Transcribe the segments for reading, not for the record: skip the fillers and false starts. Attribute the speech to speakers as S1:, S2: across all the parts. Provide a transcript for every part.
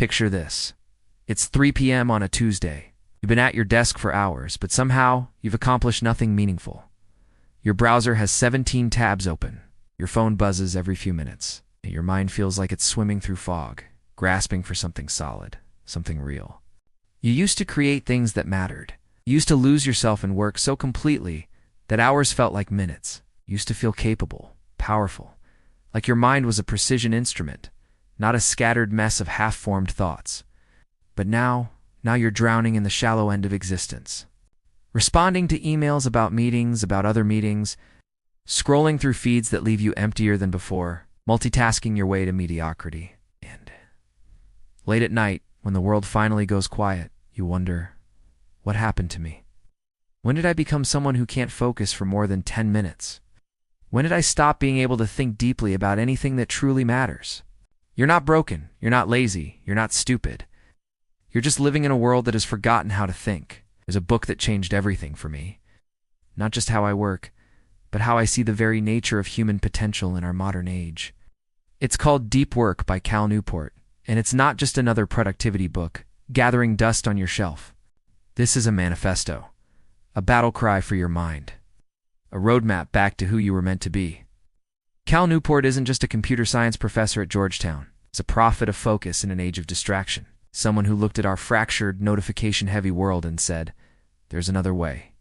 S1: Picture this. It's 3 p.m. on a Tuesday. You've been at your desk for hours, but somehow you've accomplished nothing meaningful. Your browser has 17 tabs open. Your phone buzzes every few minutes. Your mind feels like it's swimming through fog, grasping for something solid, something real. You used to create things that mattered. You used to lose yourself in work so completely that hours felt like minutes. You used to feel capable, powerful, like your mind was a precision instrument, not a scattered mess of half-formed thoughts. But now you're drowning in the shallow end of existence. Responding to emails about meetings, about other meetings, scrolling through feeds that leave you emptier than before, multitasking your way to mediocrity. And late at night, when the world finally goes quiet, you wonder, what happened to me? When did I become someone who can't focus for more than 10 minutes? When did I stop being able to think deeply about anything that truly matters? You're not broken, you're not lazy, you're not stupid. You're just living in a world that has forgotten how to think. There's a book that changed everything for me. Not just how I work, but how I see the very nature of human potential in our modern age. It's called Deep Work by Cal Newport, and it's not just another productivity book, gathering dust on your shelf. This is a manifesto, a battle cry for your mind, a roadmap back to who you were meant to be. Cal Newport isn't just a computer science professor at Georgetown. He's a prophet of focus in an age of distraction. Someone who looked at our fractured, notification-heavy world and said, there's another way.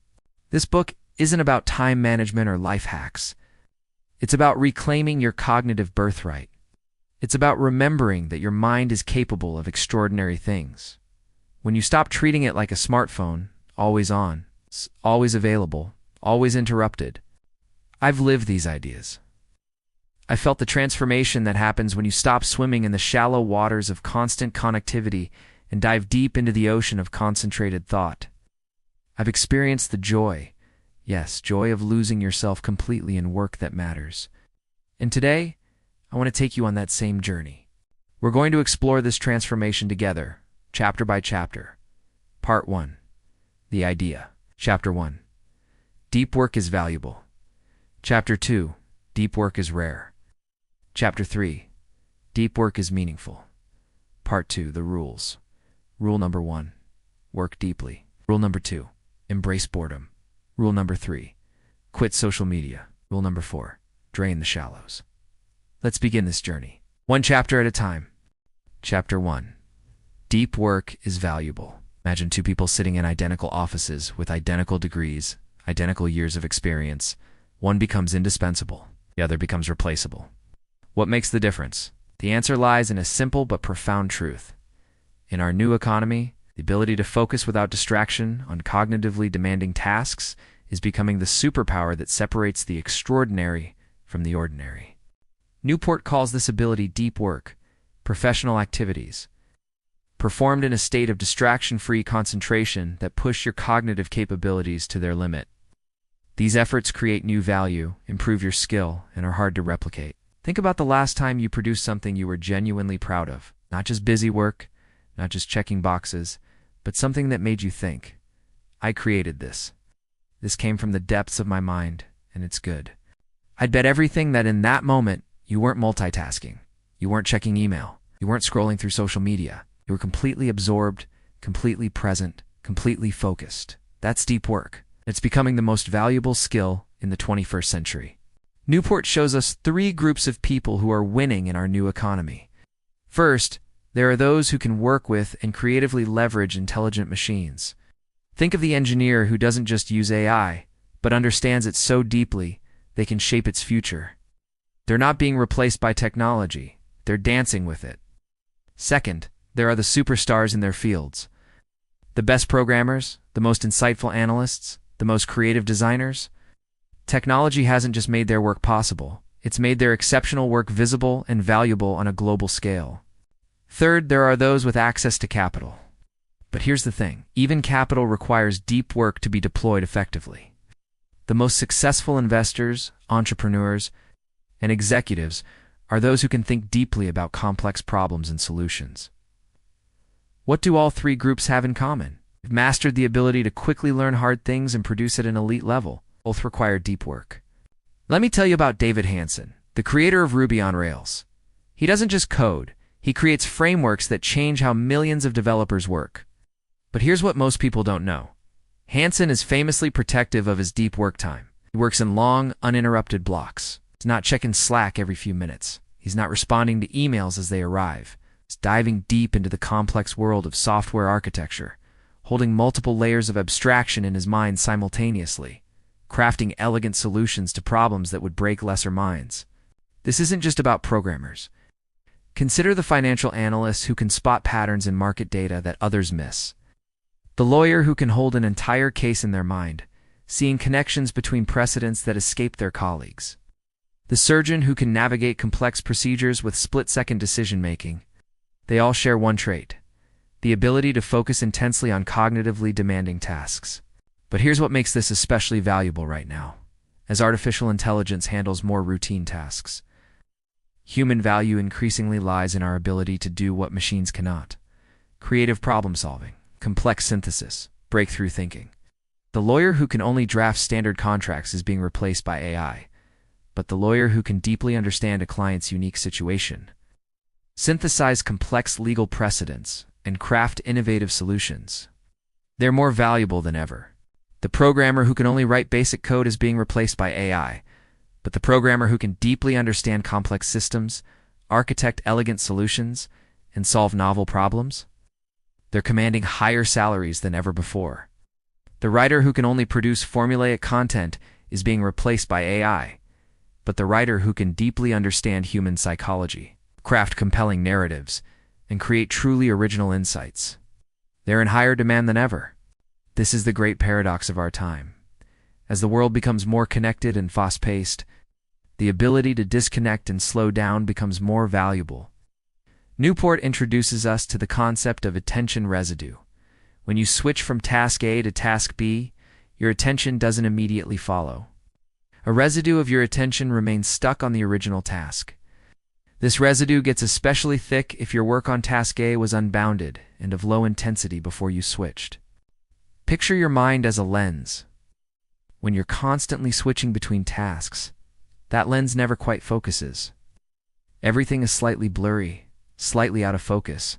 S1: This book isn't about time management or life hacks. It's about reclaiming your cognitive birthright. It's about remembering that your mind is capable of extraordinary things. When you stop treating it like a smartphone, always on, always available, always interrupted. I've lived these ideas. I felt the transformation that happens when you stop swimming in the shallow waters of constant connectivity and dive deep into the ocean of concentrated thought. I've experienced the joy, yes, joy of losing yourself completely in work that matters. And today, I want to take you on that same journey. We're going to explore this transformation together, chapter by chapter. Part 1. The Idea. Chapter 1. Deep work is valuable. Chapter 2. Deep work is rare. Chapter 3. Deep work is meaningful. Part 2. The Rules. Rule number 1. Work deeply. Rule number 2. Embrace boredom. Rule number 3. Quit social media. Rule number 4. Drain the shallows. Let's begin this journey, one chapter at a time. Chapter 1. Deep work is valuable. Imagine two people sitting in identical offices with identical degrees, identical years of experience. One becomes indispensable. The other becomes replaceable. What makes the difference? The answer lies in a simple but profound truth. In our new economy, the ability to focus without distraction on cognitively demanding tasks is becoming the superpower that separates the extraordinary from the ordinary. Newport calls this ability deep work, professional activities, performed in a state of distraction-free concentration that push your cognitive capabilities to their limit. These efforts create new value, improve your skill, and are hard to replicate. Think about the last time you produced something you were genuinely proud of. Not just busy work, not just checking boxes, but something that made you think, I created this. This came from the depths of my mind, and it's good. I'd bet everything that in that moment, you weren't multitasking. You weren't checking email. You weren't scrolling through social media. You were completely absorbed, completely present, completely focused. That's deep work. It's becoming the most valuable skill in the 21st century. Newport shows us 3 groups of people who are winning in our new economy. First, there are those who can work with and creatively leverage intelligent machines. Think of the engineer who doesn't just use AI, but understands it so deeply they can shape its future. They're not being replaced by technology. They're dancing with it. Second, there are the superstars in their fields. The best programmers, the most insightful analysts, the most creative designers. Technology hasn't just made their work possible. It's made their exceptional work visible and valuable on a global scale. Third, there are those with access to capital. But here's the thing. Even capital requires deep work to be deployed effectively. The most successful investors, entrepreneurs, and executives are those who can think deeply about complex problems and solutions. What do all 3 groups have in common? They've mastered the ability to quickly learn hard things and produce at an elite level. Both require deep work. Let me tell you about David Hansen, the creator of Ruby on Rails. He doesn't just code, He creates frameworks that change how millions of developers work. But here's what most people don't know. Hansen is famously protective of his deep work time. He works in long, uninterrupted blocks. He's not checking Slack every few minutes. He's not responding to emails as they arrive. He's diving deep into the complex world of software architecture, holding multiple layers of abstraction in his mind simultaneously, crafting elegant solutions to problems that would break lesser minds. This isn't just about programmers. Consider the financial analysts who can spot patterns in market data that others miss. The lawyer who can hold an entire case in their mind, seeing connections between precedents that escape their colleagues. The surgeon who can navigate complex procedures with split-second decision-making. They all share one trait: the ability to focus intensely on cognitively demanding tasks. But here's what makes this especially valuable right now. As artificial intelligence handles more routine tasks, human value increasingly lies in our ability to do what machines cannot: creative problem-solving, complex synthesis, breakthrough thinking. The lawyer who can only draft standard contracts is being replaced by AI, but the lawyer who can deeply understand a client's unique situation, synthesize complex legal precedents, and craft innovative solutions, they're more valuable than ever. The programmer who can only write basic code is being replaced by AI, but the programmer who can deeply understand complex systems, architect elegant solutions, and solve novel problems, they're commanding higher salaries than ever before. The writer who can only produce formulaic content is being replaced by AI, but the writer who can deeply understand human psychology, craft compelling narratives, and create truly original insights, they're in higher demand than ever. This is the great paradox of our time. As the world becomes more connected and fast-paced, the ability to disconnect and slow down becomes more valuable. Newport introduces us to the concept of attention residue. When you switch from task A to task B, your attention doesn't immediately follow. A residue of your attention remains stuck on the original task. This residue gets especially thick if your work on task A was unbounded and of low intensity before you switched. Picture your mind as a lens. When you're constantly switching between tasks, that lens never quite focuses. Everything is slightly blurry, slightly out of focus.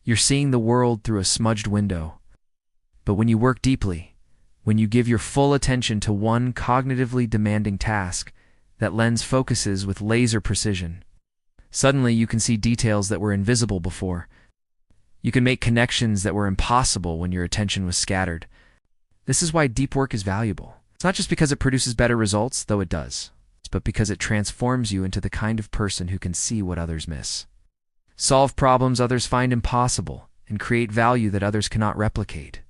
S1: You're seeing the world through a smudged window. But when you work deeply, when you give your full attention to one cognitively demanding task, that lens focuses with laser precision. Suddenly you can see details that were invisible before. You can make connections that were impossible when your attention was scattered. This is why deep work is valuable. It's not just because it produces better results, though it does, but because it transforms you into the kind of person who can see what others miss, solve problems others find impossible, and create value that others cannot replicate.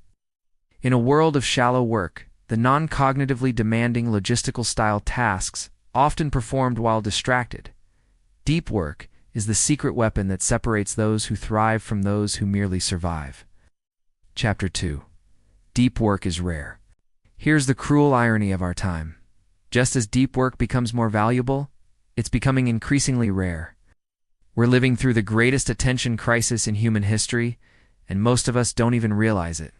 S1: In a world of shallow work, the non-cognitively demanding logistical-style tasks, often performed while distracted, deep work is the secret weapon that separates those who thrive from those who merely survive. Chapter 2. Deep work is rare. Here's the cruel irony of our time. Just as deep work becomes more valuable, it's becoming increasingly rare. We're living through the greatest attention crisis in human history, and most of us don't even realize it.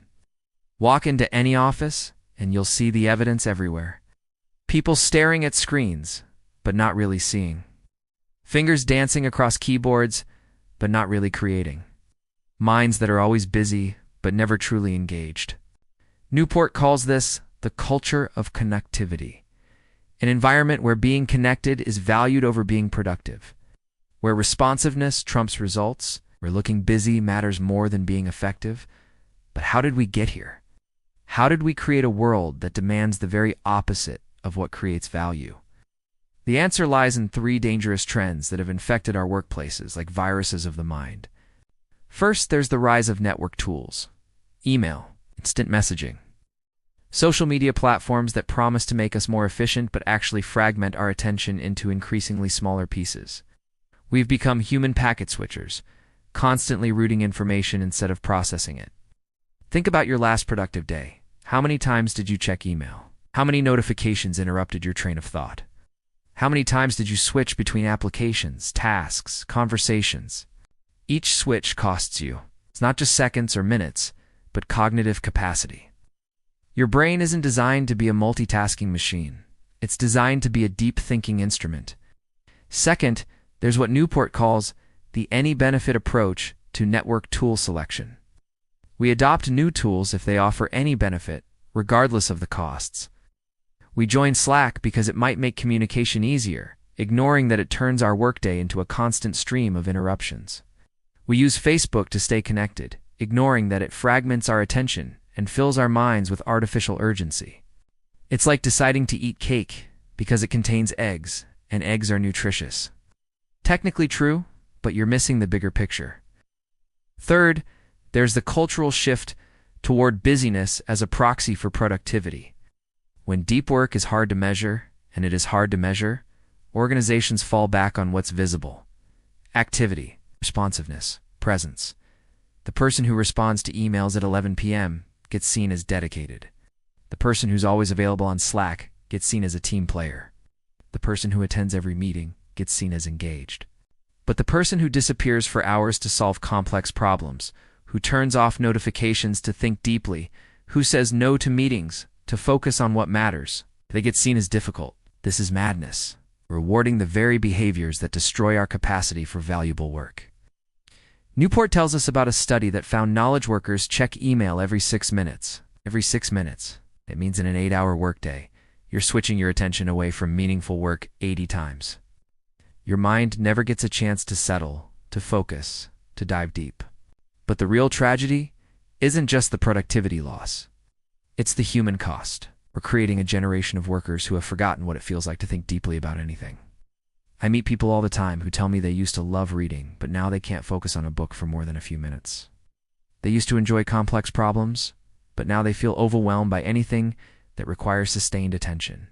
S1: Walk into any office, and you'll see the evidence everywhere. People staring at screens, but not really seeing. Fingers dancing across keyboards, but not really creating. Minds that are always busy, but never truly engaged. Newport calls this the culture of connectivity, an environment where being connected is valued over being productive, where responsiveness trumps results, where looking busy matters more than being effective. But how did we get here? How did we create a world that demands the very opposite of what creates value? The answer lies in three dangerous trends that have infected our workplaces like viruses of the mind. First, there's the rise of network tools: email, instant messaging, social media platforms that promise to make us more efficient but actually fragment our attention into increasingly smaller pieces. We've become human packet switchers, constantly routing information instead of processing it. Think about your last productive day. How many times did you check email? How many notifications interrupted your train of thought? How many times did you switch between applications, tasks, conversations? Each switch costs you. It's not just seconds or minutes, but cognitive capacity. Your brain isn't designed to be a multitasking machine. It's designed to be a deep thinking instrument. Second, there's what Newport calls the any-benefit approach to network tool selection. We adopt new tools if they offer any benefit, regardless of the costs. We join Slack because it might make communication easier, ignoring that it turns our workday into a constant stream of interruptions. We use Facebook to stay connected, ignoring that it fragments our attention and fills our minds with artificial urgency. It's like deciding to eat cake because it contains eggs, and eggs are nutritious. Technically true, but you're missing the bigger picture. Third, there's the cultural shift toward busyness as a proxy for productivity. When deep work is hard to measure, and it is hard to measure, organizations fall back on what's visible. Activity, responsiveness, presence. The person who responds to emails at 11 p.m. gets seen as dedicated. The person who's always available on Slack gets seen as a team player. The person who attends every meeting gets seen as engaged. But the person who disappears for hours to solve complex problems, who turns off notifications to think deeply, who says no to meetings to focus on what matters, they get seen as difficult. This is madness, rewarding the very behaviors that destroy our capacity for valuable work. Newport tells us about a study that found knowledge workers check email every 6 minutes. Every 6 minutes. It means in an 8-hour workday, you're switching your attention away from meaningful work 80 times. Your mind never gets a chance to settle, to focus, to dive deep. But the real tragedy isn't just the productivity loss. It's the human cost. We're creating a generation of workers who have forgotten what it feels like to think deeply about anything. I meet people all the time who tell me they used to love reading, but now they can't focus on a book for more than a few minutes. They used to enjoy complex problems, but now they feel overwhelmed by anything that requires sustained attention.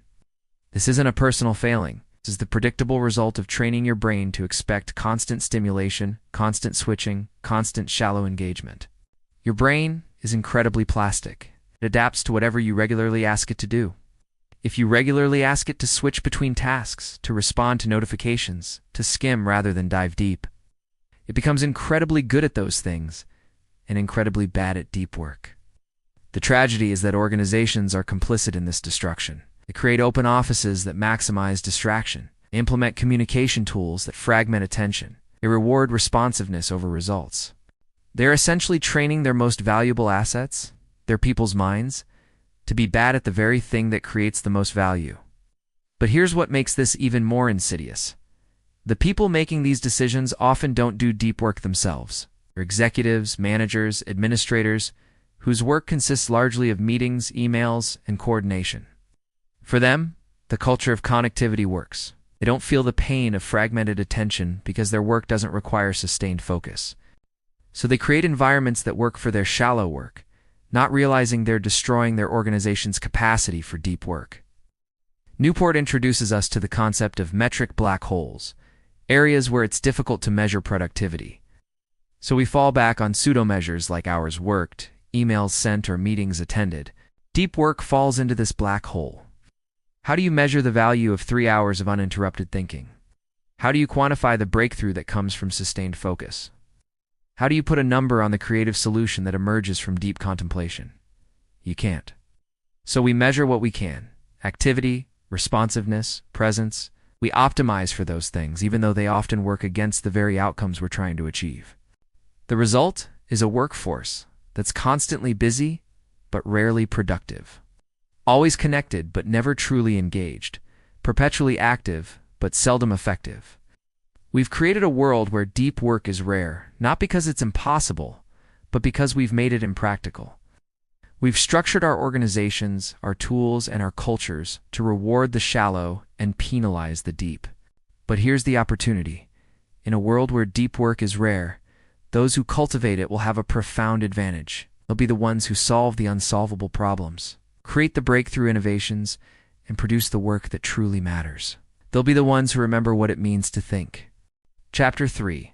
S1: This isn't a personal failing. This is the predictable result of training your brain to expect constant stimulation, constant switching, constant shallow engagement. Your brain is incredibly plastic. It adapts to whatever you regularly ask it to do. If you regularly ask it to switch between tasks, to respond to notifications, to skim rather than dive deep, it becomes incredibly good at those things and incredibly bad at deep work. The tragedy is that organizations are complicit in this destruction. They create open offices that maximize distraction. They implement communication tools that fragment attention. They reward responsiveness over results. They're essentially training their most valuable assets, their people's minds, to be bad at the very thing that creates the most value. But here's what makes this even more insidious. The people making these decisions often don't do deep work themselves. They're executives, managers, administrators, whose work consists largely of meetings, emails, and coordination. For them, the culture of connectivity works. They don't feel the pain of fragmented attention because their work doesn't require sustained focus. So they create environments that work for their shallow work, not realizing they're destroying their organization's capacity for deep work. Newport introduces us to the concept of metric black holes, areas where it's difficult to measure productivity. So we fall back on pseudo-measures like hours worked, emails sent, or meetings attended. Deep work falls into this black hole. How do you measure the value of 3 hours of uninterrupted thinking? How do you quantify the breakthrough that comes from sustained focus? How do you put a number on the creative solution that emerges from deep contemplation? You can't. So we measure what we can: activity, responsiveness, presence. We optimize for those things, even though they often work against the very outcomes we're trying to achieve. The result is a workforce that's constantly busy, but rarely productive. Always connected, but never truly engaged. Perpetually active, but seldom effective. We've created a world where deep work is rare, not because it's impossible, but because we've made it impractical. We've structured our organizations, our tools, and our cultures to reward the shallow and penalize the deep. But here's the opportunity. In a world where deep work is rare, those who cultivate it will have a profound advantage. They'll be the ones who solve the unsolvable problems, create the breakthrough innovations, and produce the work that truly matters. They'll be the ones who remember what it means to think. Chapter 3.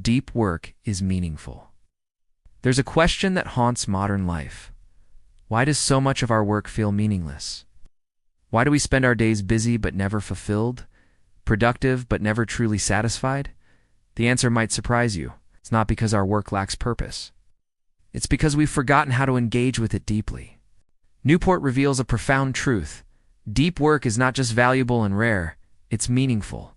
S1: Deep work is meaningful. There's a question that haunts modern life. Why does so much of our work feel meaningless? Why do we spend our days busy but never fulfilled, productive but never truly satisfied? The answer might surprise you. It's not because our work lacks purpose. It's because we've forgotten how to engage with it deeply. Newport reveals a profound truth. Deep work is not just valuable and rare, it's meaningful.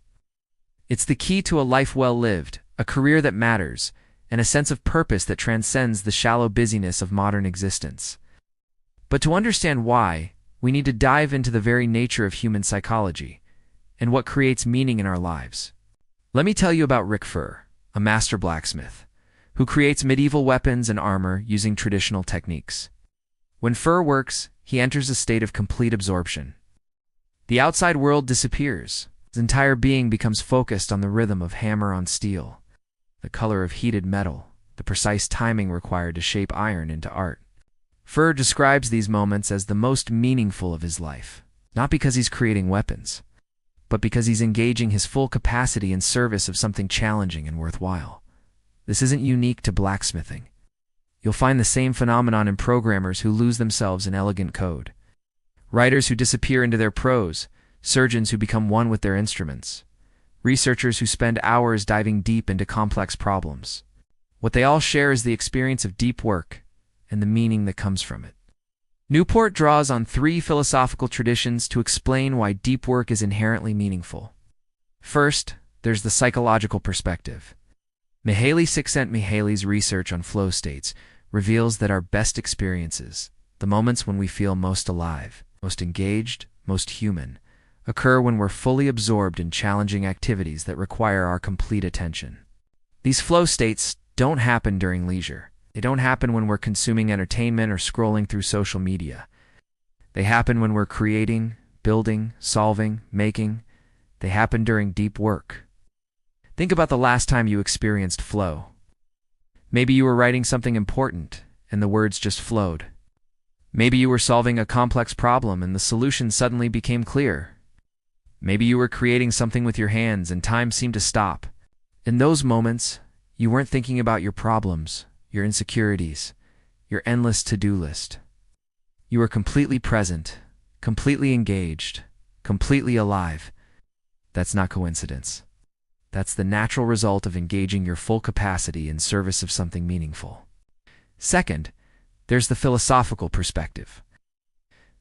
S1: It's the key to a life well lived, a career that matters, and a sense of purpose that transcends the shallow busyness of modern existence. But to understand why, we need to dive into the very nature of human psychology and what creates meaning in our lives. Let me tell you about Rick Furr, a master blacksmith, who creates medieval weapons and armor using traditional techniques. When Furr works, he enters a state of complete absorption. The outside world disappears. His entire being becomes focused on the rhythm of hammer on steel, the color of heated metal, the precise timing required to shape iron into art. Furr describes these moments as the most meaningful of his life, not because he's creating weapons, but because he's engaging his full capacity in service of something challenging and worthwhile. This isn't unique to blacksmithing. You'll find the same phenomenon in programmers who lose themselves in elegant code, writers who disappear into their prose, surgeons who become one with their instruments, researchers who spend hours diving deep into complex problems. What they all share is the experience of deep work and the meaning that comes from it. Newport draws on 3 philosophical traditions to explain why deep work is inherently meaningful. First, there's the psychological perspective. Mihaly Csikszentmihalyi's research on flow states reveals that our best experiences, the moments when we feel most alive, most engaged, most human, occur when we're fully absorbed in challenging activities that require our complete attention. These flow states don't happen during leisure. They don't happen when we're consuming entertainment or scrolling through social media. They happen when we're creating, building, solving, making. They happen during deep work. Think about the last time you experienced flow. Maybe you were writing something important and the words just flowed. Maybe you were solving a complex problem and the solution suddenly became clear. Maybe you were creating something with your hands and time seemed to stop. In those moments, you weren't thinking about your problems, your insecurities, your endless to-do list. You were completely present, completely engaged, completely alive. That's not coincidence. That's the natural result of engaging your full capacity in service of something meaningful. Second, there's the philosophical perspective.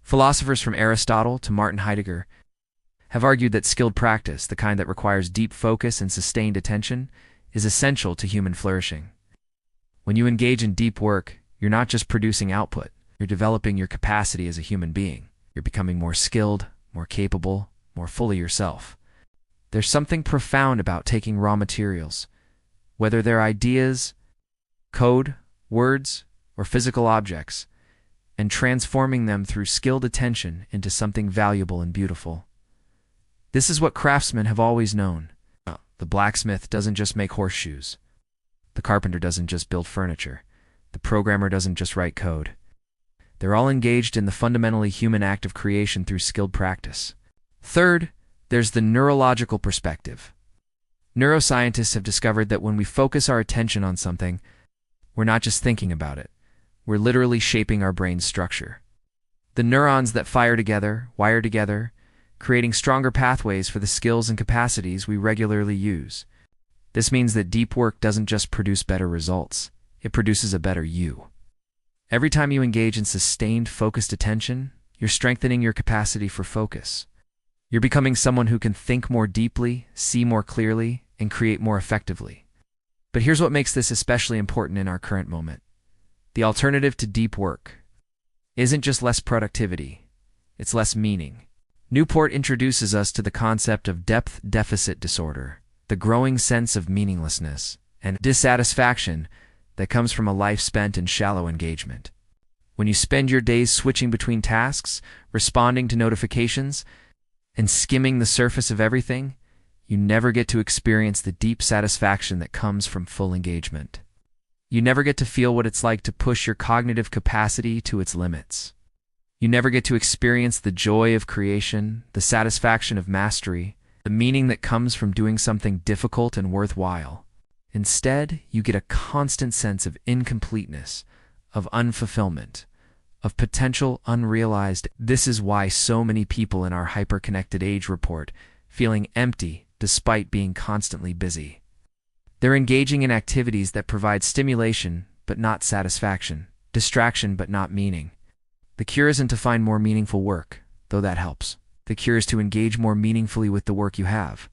S1: Philosophers from Aristotle to Martin Heidegger have argued that skilled practice, the kind that requires deep focus and sustained attention, is essential to human flourishing. When you engage in deep work, you're not just producing output, you're developing your capacity as a human being. You're becoming more skilled, more capable, more fully yourself. There's something profound about taking raw materials, whether they're ideas, code, words, or physical objects, and transforming them through skilled attention into something valuable and beautiful. This is what craftsmen have always known. The blacksmith doesn't just make horseshoes. The carpenter doesn't just build furniture. The programmer doesn't just write code. They're all engaged in the fundamentally human act of creation through skilled practice. Third, there's the neurological perspective. Neuroscientists have discovered that when we focus our attention on something, we're not just thinking about it. We're literally shaping our brain's structure. The neurons that fire together, wire together, creating stronger pathways for the skills and capacities we regularly use. This means that deep work doesn't just produce better results, it produces a better you. Every time you engage in sustained, focused attention, you're strengthening your capacity for focus. You're becoming someone who can think more deeply, see more clearly, and create more effectively. But here's what makes this especially important in our current moment. The alternative to deep work isn't just less productivity, it's less meaning. Newport introduces us to the concept of depth deficit disorder, the growing sense of meaninglessness and dissatisfaction that comes from a life spent in shallow engagement. When you spend your days switching between tasks, responding to notifications, and skimming the surface of everything, you never get to experience the deep satisfaction that comes from full engagement. You never get to feel what it's like to push your cognitive capacity to its limits. You never get to experience the joy of creation, the satisfaction of mastery, the meaning that comes from doing something difficult and worthwhile. Instead, you get a constant sense of incompleteness, of unfulfillment, of potential unrealized. This is why so many people in our hyper-connected age report feeling empty despite being constantly busy. They're engaging in activities that provide stimulation but not satisfaction, distraction but not meaning. The cure isn't to find more meaningful work, though that helps. The cure is to engage more meaningfully with the work you have.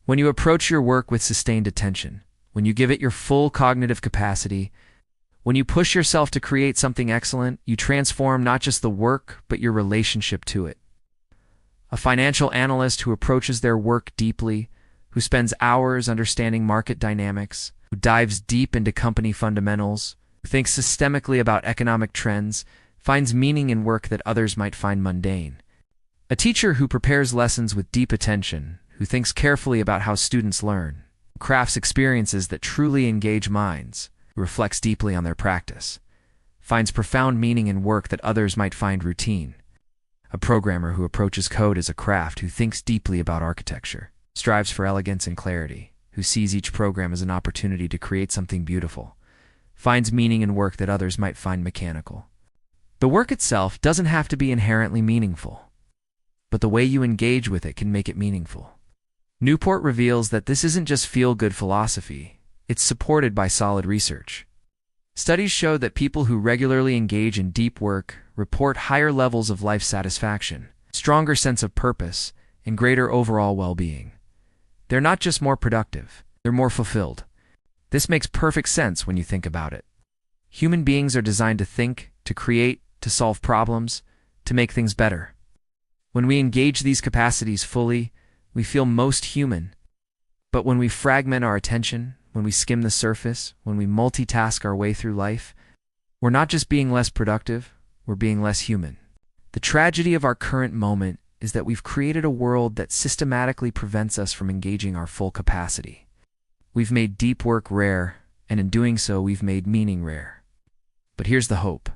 S1: When you approach your work with sustained attention, when you give it your full cognitive capacity, when you push yourself to create something excellent, you transform not just the work, but your relationship to it. A financial analyst who approaches their work deeply, who spends hours understanding market dynamics, who dives deep into company fundamentals, who thinks systemically about economic trends, finds meaning in work that others might find mundane. A teacher who prepares lessons with deep attention, who thinks carefully about how students learn, who crafts experiences that truly engage minds, who reflects deeply on their practice, finds profound meaning in work that others might find routine. A programmer who approaches code as a craft, who thinks deeply about architecture, strives for elegance and clarity, who sees each program as an opportunity to create something beautiful, finds meaning in work that others might find mechanical. The work itself doesn't have to be inherently meaningful, but the way you engage with it can make it meaningful. Newport reveals that this isn't just feel-good philosophy, it's supported by solid research. Studies show that people who regularly engage in deep work report higher levels of life satisfaction, stronger sense of purpose, and greater overall well-being. They're not just more productive, they're more fulfilled. This makes perfect sense when you think about it. Human beings are designed to think, to create, to solve problems, to make things better. When we engage these capacities fully, we feel most human. But when we fragment our attention, when we skim the surface, when we multitask our way through life, we're not just being less productive, we're being less human. The tragedy of our current moment is that we've created a world that systematically prevents us from engaging our full capacity. We've made deep work rare, and in doing so, we've made meaning rare. But here's the hope.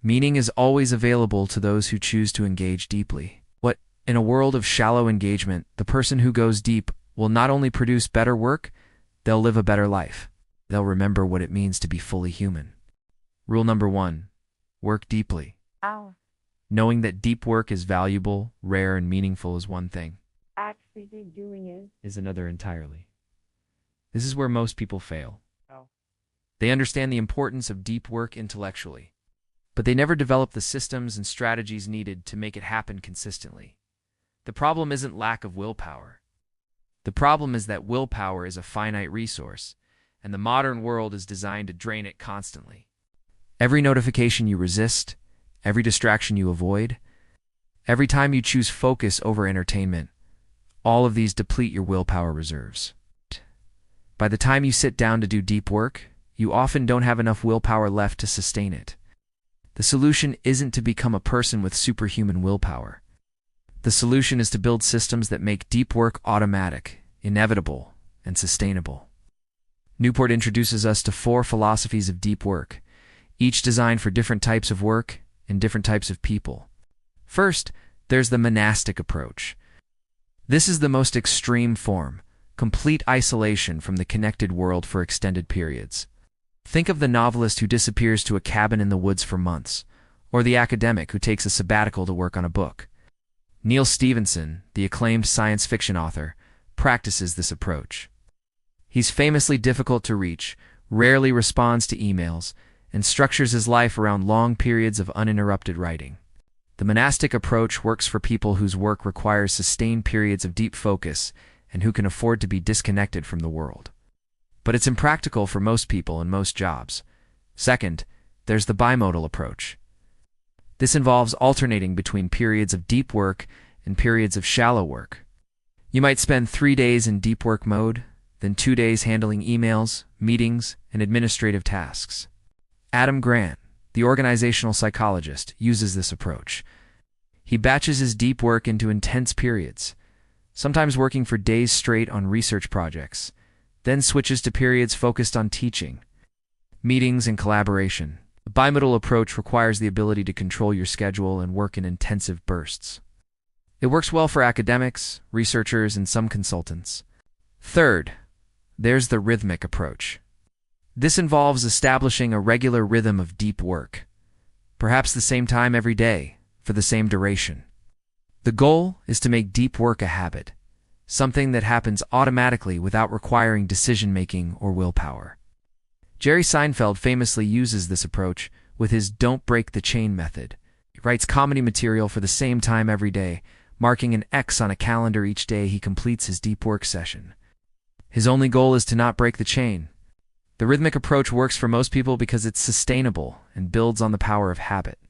S1: Meaning is always available to those who choose to engage deeply. In a world of shallow engagement, the person who goes deep will not only produce better work, they'll live a better life. They'll remember what it means to be fully human. Rule number 1, work deeply. Knowing that deep work is valuable, rare, and meaningful is one thing.
S2: Actually doing it
S1: Is another entirely. This is where most people fail. They understand the importance of deep work intellectually, but they never develop the systems and strategies needed to make it happen consistently. The problem isn't lack of willpower. The problem is that willpower is a finite resource, and the modern world is designed to drain it constantly. Every notification you resist, every distraction you avoid, every time you choose focus over entertainment, all of these deplete your willpower reserves. By the time you sit down to do deep work, you often don't have enough willpower left to sustain it. The solution isn't to become a person with superhuman willpower. The solution is to build systems that make deep work automatic, inevitable, and sustainable. Newport introduces us to 4 philosophies of deep work, each designed for different types of work and different types of people. First, there's the monastic approach. This is the most extreme form, complete isolation from the connected world for extended periods. Think of the novelist who disappears to a cabin in the woods for months, or the academic who takes a sabbatical to work on a book. Neil Stephenson, the acclaimed science fiction author, practices this approach. He's famously difficult to reach, rarely responds to emails, and structures his life around long periods of uninterrupted writing. The monastic approach works for people whose work requires sustained periods of deep focus and who can afford to be disconnected from the world. But it's impractical for most people in most jobs. Second, there's the bimodal approach. This involves alternating between periods of deep work and periods of shallow work. You might spend 3 days in deep work mode, then 2 days handling emails, meetings, and administrative tasks. Adam Grant, the organizational psychologist, uses this approach. He batches his deep work into intense periods, sometimes working for days straight on research projects, then switches to periods focused on teaching, meetings, and collaboration. The bimodal approach requires the ability to control your schedule and work in intensive bursts. It works well for academics, researchers, and some consultants. Third, there's the rhythmic approach. This involves establishing a regular rhythm of deep work, perhaps the same time every day, for the same duration. The goal is to make deep work a habit, something that happens automatically without requiring decision-making or willpower. Jerry Seinfeld famously uses this approach with his "don't break the chain" method. He writes comedy material for the same time every day, marking an X on a calendar each day he completes his deep work session. His only goal is to not break the chain. The rhythmic approach works for most people because it's sustainable and builds on the power of habit.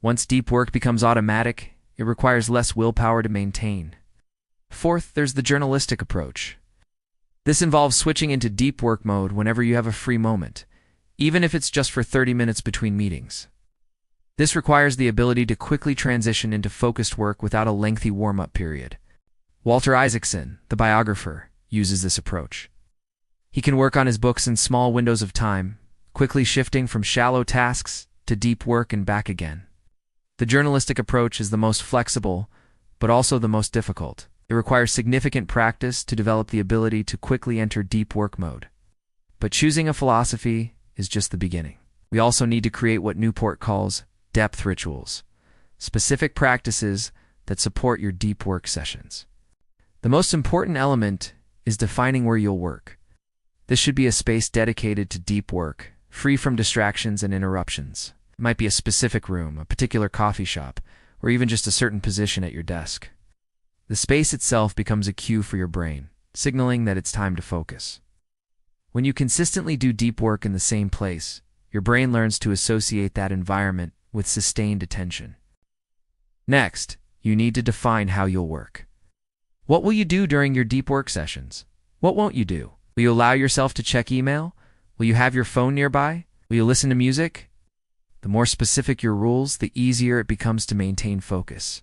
S1: Once deep work becomes automatic, it requires less willpower to maintain. Fourth, there's the journalistic approach. This involves switching into deep work mode whenever you have a free moment, even if it's just for 30 minutes between meetings. This requires the ability to quickly transition into focused work without a lengthy warm-up period. Walter Isaacson, the biographer, uses this approach. He can work on his books in small windows of time, quickly shifting from shallow tasks to deep work and back again. The journalistic approach is the most flexible, but also the most difficult. It requires significant practice to develop the ability to quickly enter deep work mode. But choosing a philosophy is just the beginning. We also need to create what Newport calls depth rituals, specific practices that support your deep work sessions. The most important element is defining where you'll work. This should be a space dedicated to deep work, free from distractions and interruptions. It might be a specific room, a particular coffee shop, or even just a certain position at your desk. The space itself becomes a cue for your brain, signaling that it's time to focus. When you consistently do deep work in the same place, your brain learns to associate that environment with sustained attention. Next, you need to define how you'll work. What will you do during your deep work sessions? What won't you do? Will you allow yourself to check email? Will you have your phone nearby? Will you listen to music? The more specific your rules, the easier it becomes to maintain focus.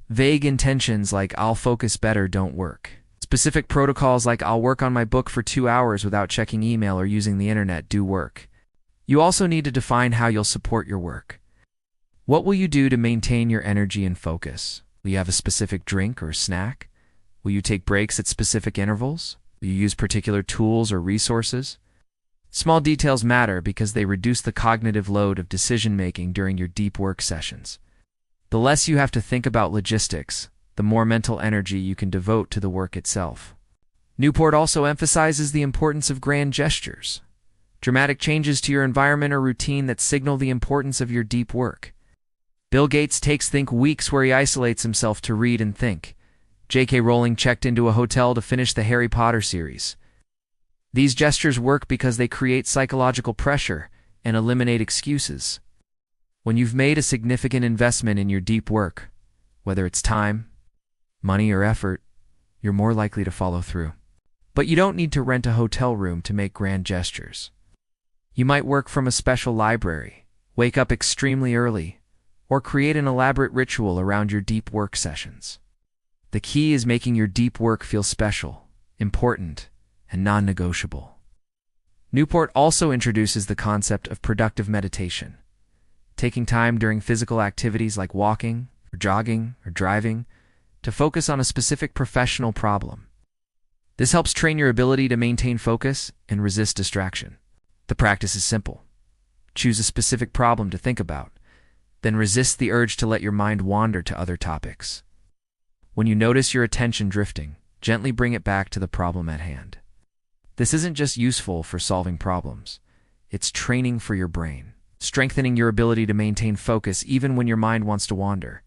S1: Vague intentions like "I'll focus better" don't work. Specific protocols like "I'll work on my book for 2 hours without checking email or using the internet" do work. You also need to define how you'll support your work. What will you do to maintain your energy and focus? Will you have a specific drink or snack? Will you take breaks at specific intervals? Will you use particular tools or resources? Small details matter because they reduce the cognitive load of decision-making during your deep work sessions. The less you have to think about logistics, the more mental energy you can devote to the work itself. Newport also emphasizes the importance of grand gestures, dramatic changes to your environment or routine that signal the importance of your deep work. Bill Gates takes weeks where he isolates himself to read and think. J.K. Rowling checked into a hotel to finish the Harry Potter series. These gestures work because they create psychological pressure and eliminate excuses. When you've made a significant investment in your deep work, whether it's time, money, or effort, you're more likely to follow through. But you don't need to rent a hotel room to make grand gestures. You might work from a special library, wake up extremely early, or create an elaborate ritual around your deep work sessions. The key is making your deep work feel special, important, and non-negotiable. Newport also introduces the concept of productive meditation, taking time during physical activities like walking, or jogging, or driving, to focus on a specific professional problem. This helps train your ability to maintain focus and resist distraction. The practice is simple. Choose a specific problem to think about, then resist the urge to let your mind wander to other topics. When you notice your attention drifting, gently bring it back to the problem at hand. This isn't just useful for solving problems. It's training for your brain, strengthening your ability to maintain focus even when your mind wants to wander.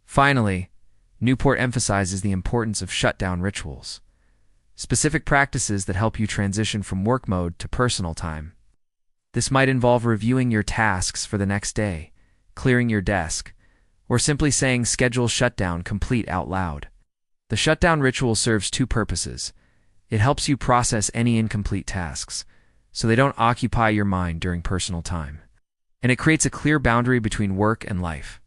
S1: Finally, Newport emphasizes the importance of shutdown rituals, specific practices that help you transition from work mode to personal time. This might involve reviewing your tasks for the next day, clearing your desk, or simply saying "schedule shutdown complete" out loud. The shutdown ritual serves two purposes. It helps you process any incomplete tasks, so they don't occupy your mind during personal time. And it creates a clear boundary between work and life.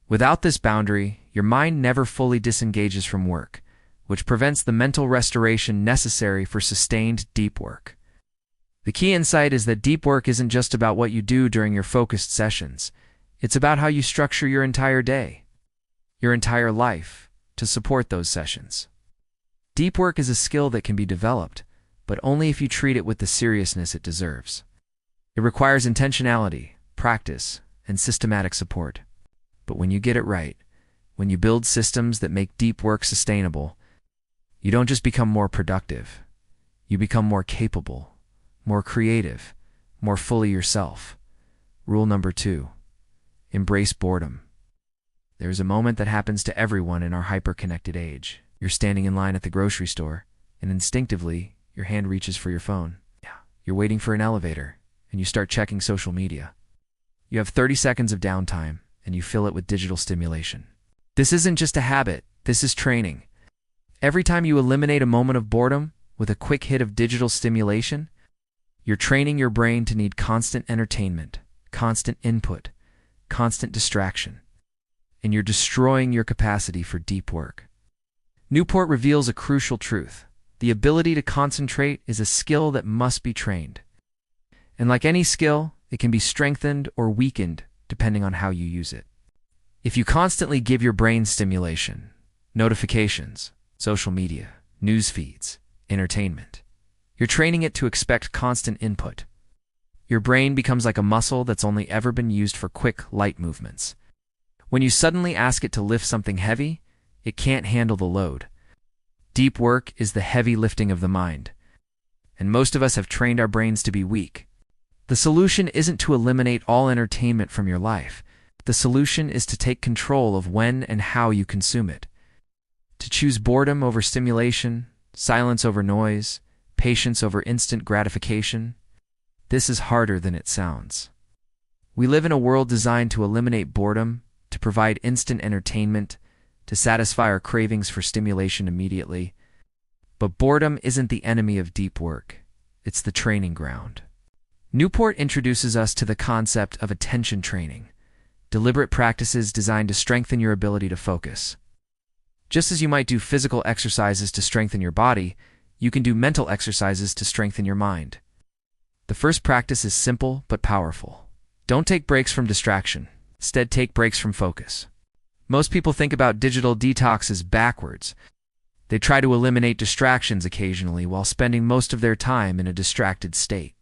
S1: Without this boundary, your mind never fully disengages from work, which prevents the mental restoration necessary for sustained deep work. The key insight is that deep work isn't just about what you do during your focused sessions. It's about how you structure your entire day, your entire life, to support those sessions. Deep work is a skill that can be developed, but only if you treat it with the seriousness it deserves. It requires intentionality, practice, and systematic support. But when you get it right, when you build systems that make deep work sustainable, you don't just become more productive. You become more capable, more creative, more fully yourself. Rule number 2. Embrace boredom. There's a moment that happens to everyone in our hyper-connected age. You're standing in line at the grocery store, and instinctively, your hand reaches for your phone. You're waiting for an elevator, and you start checking social media. You have 30 seconds of downtime, and you fill it with digital stimulation. This isn't just a habit, this is training. Every time you eliminate a moment of boredom with a quick hit of digital stimulation, you're training your brain to need constant entertainment, constant input, constant distraction, and you're destroying your capacity for deep work. Newport reveals a crucial truth. The ability to concentrate is a skill that must be trained. And like any skill, it can be strengthened or weakened depending on how you use it. If you constantly give your brain stimulation, notifications, social media, news feeds, entertainment, you're training it to expect constant input. Your brain becomes like a muscle that's only ever been used for quick, light movements. When you suddenly ask it to lift something heavy, it can't handle the load. Deep work is the heavy lifting of the mind, and most of us have trained our brains to be weak. The solution isn't to eliminate all entertainment from your life. The solution is to take control of when and how you consume it. To choose boredom over stimulation, silence over noise, patience over instant gratification. This is harder than it sounds. We live in a world designed to eliminate boredom, to provide instant entertainment, to satisfy our cravings for stimulation immediately. But boredom isn't the enemy of deep work. It's the training ground. Newport introduces us to the concept of attention training, deliberate practices designed to strengthen your ability to focus. Just as you might do physical exercises to strengthen your body, you can do mental exercises to strengthen your mind. The first practice is simple but powerful. Don't take breaks from distraction. Instead, take breaks from focus. Most people think about digital detoxes backwards. They try to eliminate distractions occasionally while spending most of their time in a distracted state.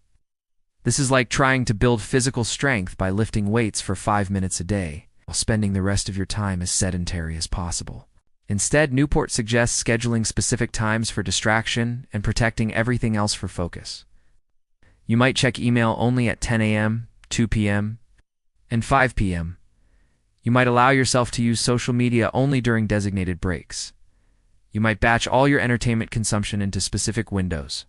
S1: This is like trying to build physical strength by lifting weights for 5 minutes a day, while spending the rest of your time as sedentary as possible. Instead, Newport suggests scheduling specific times for distraction and protecting everything else for focus. You might check email only at 10 a.m., 2 p.m., and 5 p.m. You might allow yourself to use social media only during designated breaks. You might batch all your entertainment consumption into specific windows.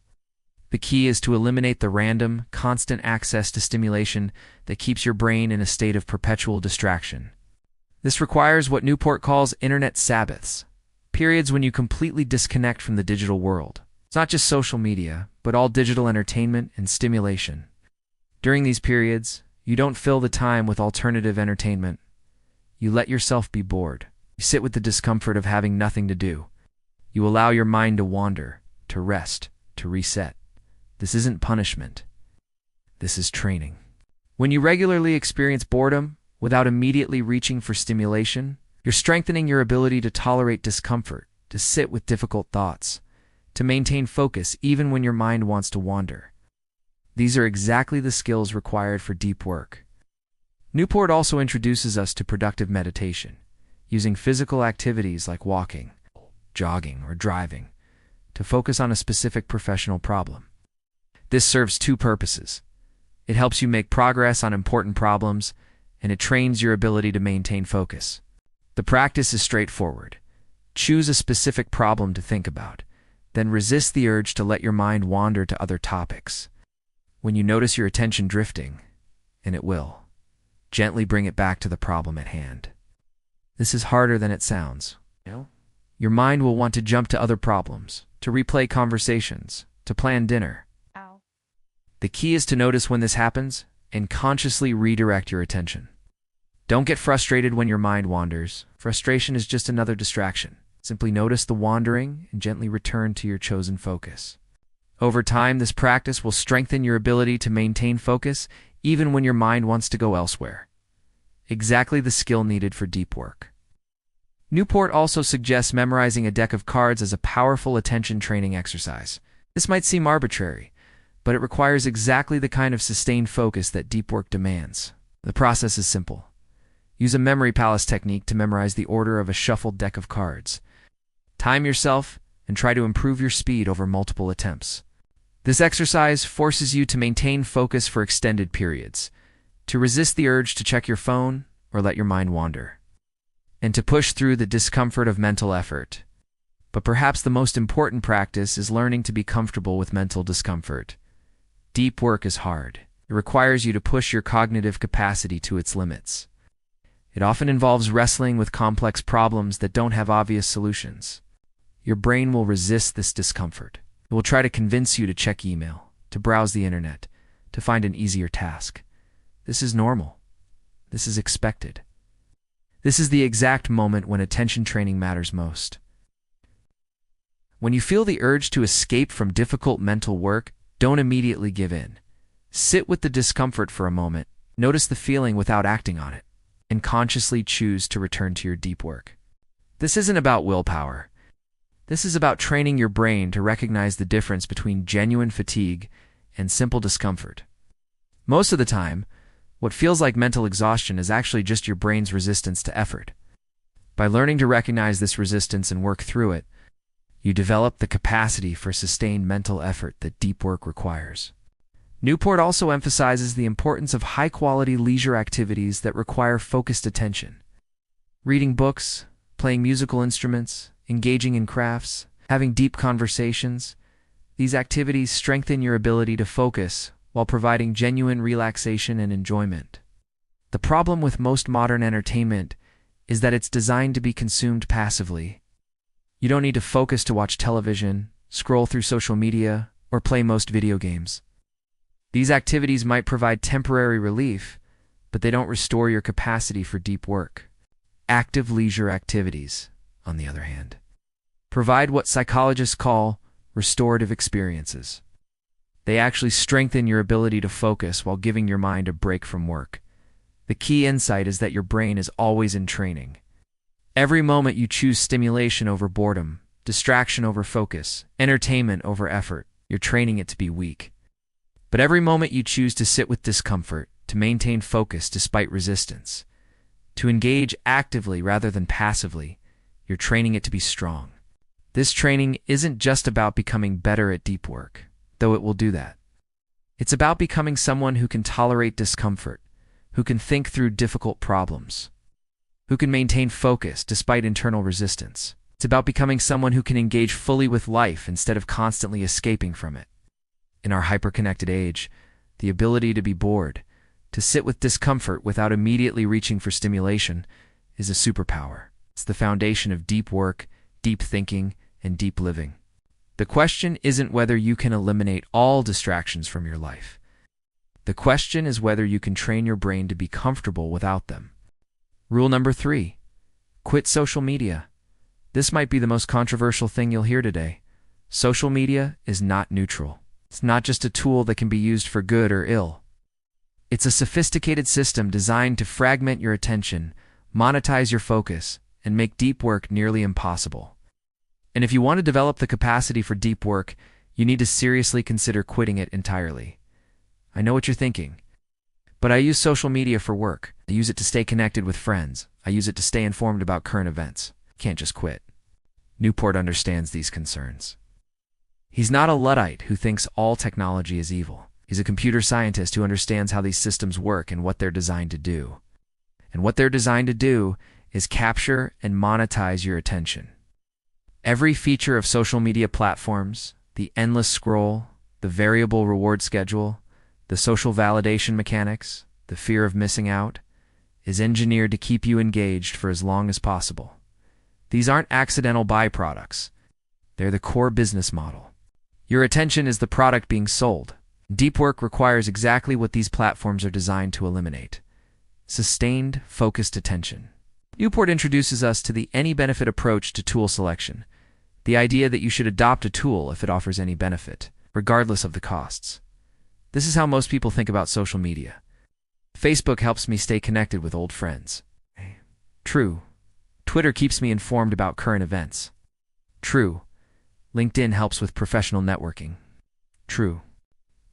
S1: The key is to eliminate the random, constant access to stimulation that keeps your brain in a state of perpetual distraction. This requires what Newport calls internet Sabbaths, periods when you completely disconnect from the digital world. It's not just social media, but all digital entertainment and stimulation. During these periods, you don't fill the time with alternative entertainment. You let yourself be bored. You sit with the discomfort of having nothing to do. You allow your mind to wander, to rest, to reset. This isn't punishment. This is training. When you regularly experience boredom without immediately reaching for stimulation, you're strengthening your ability to tolerate discomfort, to sit with difficult thoughts, to maintain focus even when your mind wants to wander. These are exactly the skills required for deep work. Newport also introduces us to productive meditation, using physical activities like walking, jogging, or driving to focus on a specific professional problem. This serves two purposes. It helps you make progress on important problems, and it trains your ability to maintain focus. The practice is straightforward. Choose a specific problem to think about, then resist the urge to let your mind wander to other topics. When you notice your attention drifting, and it will, gently bring it back to the problem at hand. This is harder than it sounds. Your mind will want to jump to other problems, to replay conversations, to plan dinner. The key is to notice when this happens and consciously redirect your attention. Don't get frustrated when your mind wanders. Frustration is just another distraction. Simply notice the wandering and gently return to your chosen focus. Over time, this practice will strengthen your ability to maintain focus even when your mind wants to go elsewhere. Exactly the skill needed for deep work. Newport also suggests memorizing a deck of cards as a powerful attention training exercise. This might seem arbitrary, but it requires exactly the kind of sustained focus that deep work demands. The process is simple. Use a memory palace technique to memorize the order of a shuffled deck of cards. Time yourself and try to improve your speed over multiple attempts. This exercise forces you to maintain focus for extended periods, to resist the urge to check your phone or let your mind wander, and to push through the discomfort of mental effort. But perhaps the most important practice is learning to be comfortable with mental discomfort. Deep work is hard. It requires you to push your cognitive capacity to its limits. It often involves wrestling with complex problems that don't have obvious solutions. Your brain will resist this discomfort. It will try to convince you to check email, to browse the internet, to find an easier task. This is normal. This is expected. This is the exact moment when attention training matters most. When you feel the urge to escape from difficult mental work, don't immediately give in. Sit with the discomfort for a moment, notice the feeling without acting on it, and consciously choose to return to your deep work. This isn't about willpower. This is about training your brain to recognize the difference between genuine fatigue and simple discomfort. Most of the time, what feels like mental exhaustion is actually just your brain's resistance to effort. By learning to recognize this resistance and work through it, you develop the capacity for sustained mental effort that deep work requires. Newport also emphasizes the importance of high-quality leisure activities that require focused attention. Reading books, playing musical instruments, engaging in crafts, having deep conversations, these activities strengthen your ability to focus while providing genuine relaxation and enjoyment. The problem with most modern entertainment is that it's designed to be consumed passively. You don't need to focus to watch television, scroll through social media, or play most video games. These activities might provide temporary relief, but they don't restore your capacity for deep work. Active leisure activities, on the other hand, provide what psychologists call restorative experiences. They actually strengthen your ability to focus while giving your mind a break from work. The key insight is that your brain is always in training. Every moment you choose stimulation over boredom, distraction over focus, entertainment over effort, you're training it to be weak. But every moment you choose to sit with discomfort, to maintain focus despite resistance, to engage actively rather than passively, you're training it to be strong. This training isn't just about becoming better at deep work, though it will do that. It's about becoming someone who can tolerate discomfort, who can think through difficult problems, who can maintain focus despite internal resistance. It's about becoming someone who can engage fully with life instead of constantly escaping from it. In our hyper-connected age, the ability to be bored, to sit with discomfort without immediately reaching for stimulation, is a superpower. It's the foundation of deep work, deep thinking, and deep living. The question isn't whether you can eliminate all distractions from your life. The question is whether you can train your brain to be comfortable without them. Rule number 3, quit social media. This might be the most controversial thing you'll hear today. Social media is not neutral. It's not just a tool that can be used for good or ill. It's a sophisticated system designed to fragment your attention, monetize your focus, and make deep work nearly impossible. And if you want to develop the capacity for deep work, you need to seriously consider quitting it entirely. I know what you're thinking. But I use social media for work. I use it to stay connected with friends. I use it to stay informed about current events. Can't just quit. Newport understands these concerns. He's not a Luddite who thinks all technology is evil. He's a computer scientist who understands how these systems work and what they're designed to do. And what they're designed to do is capture and monetize your attention. Every feature of social media platforms, the endless scroll, the variable reward schedule, the social validation mechanics, the fear of missing out, is engineered to keep you engaged for as long as possible. These aren't accidental byproducts. They're the core business model. Your attention is the product being sold. Deep work requires exactly what these platforms are designed to eliminate: sustained, focused attention. Newport introduces us to the any-benefit approach to tool selection, the idea that you should adopt a tool if it offers any benefit, regardless of the costs. This is how most people think about social media. Facebook helps me stay connected with old friends. True. Twitter keeps me informed about current events. True. LinkedIn helps with professional networking. True.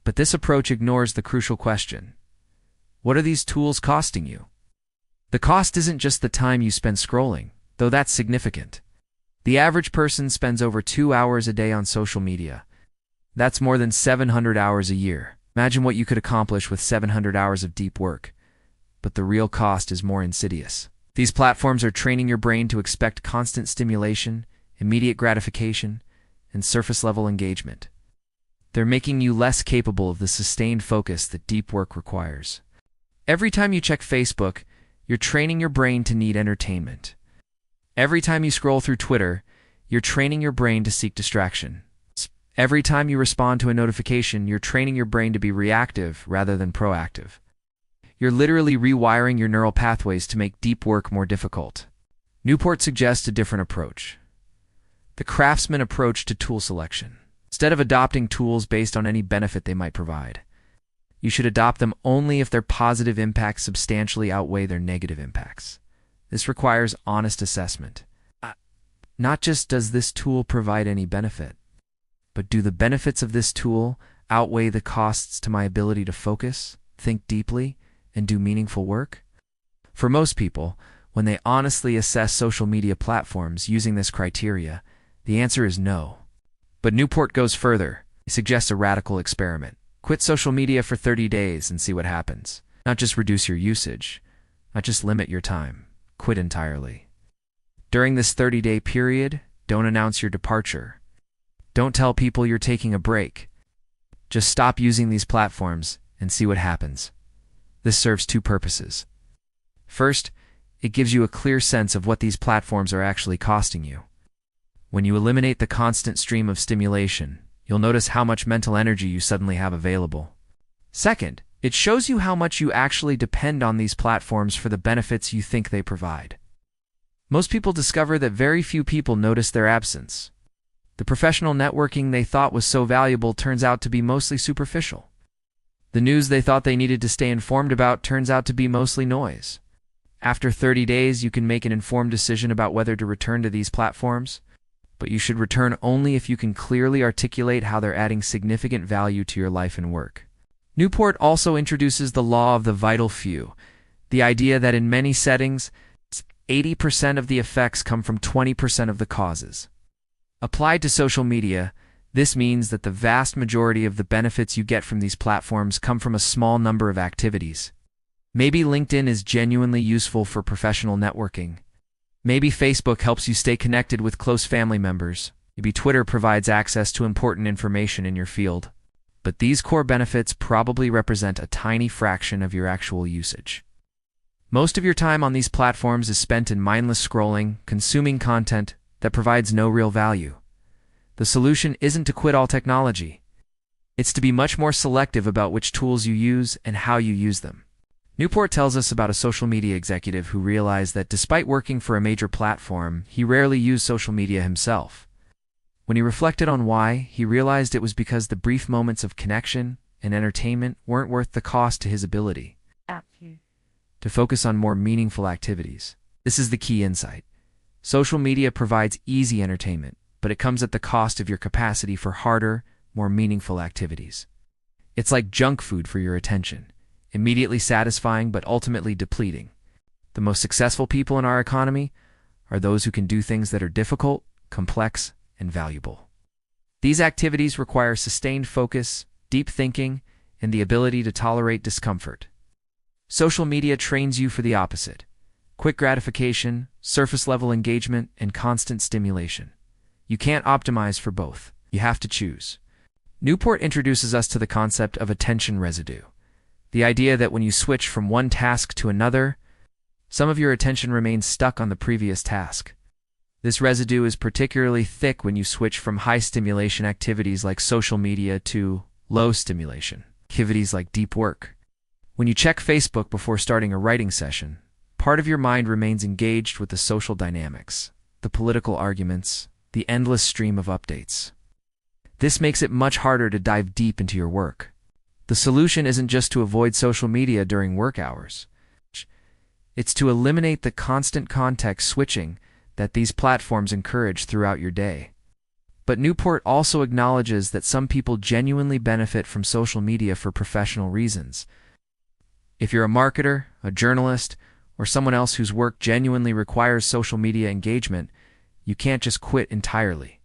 S1: But this approach ignores the crucial question: what are these tools costing you? The cost isn't just the time you spend scrolling, though that's significant. The average person spends over 2 hours a day on social media. That's more than 700 hours a year. Imagine what you could accomplish with 700 hours of deep work. But the real cost is more insidious. These platforms are training your brain to expect constant stimulation, immediate gratification, and surface-level engagement. They're making you less capable of the sustained focus that deep work requires. Every time you check Facebook, you're training your brain to need entertainment. Every time you scroll through Twitter, you're training your brain to seek distraction. Every time you respond to a notification, you're training your brain to be reactive rather than proactive. You're literally rewiring your neural pathways to make deep work more difficult. Newport suggests a different approach. The craftsman approach to tool selection. Instead of adopting tools based on any benefit they might provide, you should adopt them only if their positive impacts substantially outweigh their negative impacts. This requires honest assessment. Not just does this tool provide any benefit, but do the benefits of this tool outweigh the costs to my ability to focus, think deeply, and do meaningful work? For most people, when they honestly assess social media platforms using this criteria, the answer is no. But Newport goes further. He suggests a radical experiment. Quit social media for 30 days and see what happens. Not just reduce your usage, not just limit your time. Quit entirely. During this 30-day period, don't announce your departure. Don't tell people you're taking a break. Just stop using these platforms and see what happens. This serves two purposes. First, it gives you a clear sense of what these platforms are actually costing you. When you eliminate the constant stream of stimulation, you'll notice how much mental energy you suddenly have available. Second, it shows you how much you actually depend on these platforms for the benefits you think they provide. Most people discover that very few people notice their absence. The professional networking they thought was so valuable turns out to be mostly superficial. The news they thought they needed to stay informed about turns out to be mostly noise. After 30 days, you can make an informed decision about whether to return to these platforms, but you should return only if you can clearly articulate how they're adding significant value to your life and work. Newport also introduces the law of the vital few, the idea that in many settings, 80% of the effects come from 20% of the causes. Applied to social media, this means that the vast majority of the benefits you get from these platforms come from a small number of activities. Maybe LinkedIn is genuinely useful for professional networking. Maybe Facebook helps you stay connected with close family members. Maybe Twitter provides access to important information in your field. But these core benefits probably represent a tiny fraction of your actual usage. Most of your time on these platforms is spent in mindless scrolling, consuming content that provides no real value. The solution isn't to quit all technology. It's to be much more selective about which tools you use and how you use them. Newport tells us about a social media executive who realized that despite working for a major platform, he rarely used social media himself. When he reflected on why, he realized it was because the brief moments of connection and entertainment weren't worth the cost to his ability to focus on more meaningful activities. This is the key insight. Social media provides easy entertainment, but it comes at the cost of your capacity for harder, more meaningful activities. It's like junk food for your attention. Immediately satisfying but ultimately depleting. The most successful people in our economy are those who can do things that are difficult, complex, and valuable. These activities require sustained focus, deep thinking, and the ability to tolerate discomfort. Social media trains you for the opposite: quick gratification, surface-level engagement, and constant stimulation. You can't optimize for both. You have to choose. Newport introduces us to the concept of attention residue. The idea that when you switch from one task to another, some of your attention remains stuck on the previous task. This residue is particularly thick when you switch from high-stimulation activities like social media to low-stimulation activities like deep work. When you check Facebook before starting a writing session, part of your mind remains engaged with the social dynamics, the political arguments, the endless stream of updates. This makes it much harder to dive deep into your work. The solution isn't just to avoid social media during work hours. It's to eliminate the constant context switching that these platforms encourage throughout your day. But Newport also acknowledges that some people genuinely benefit from social media for professional reasons. If you're a marketer, a journalist, or someone else whose work genuinely requires social media engagement, you can't just quit entirely.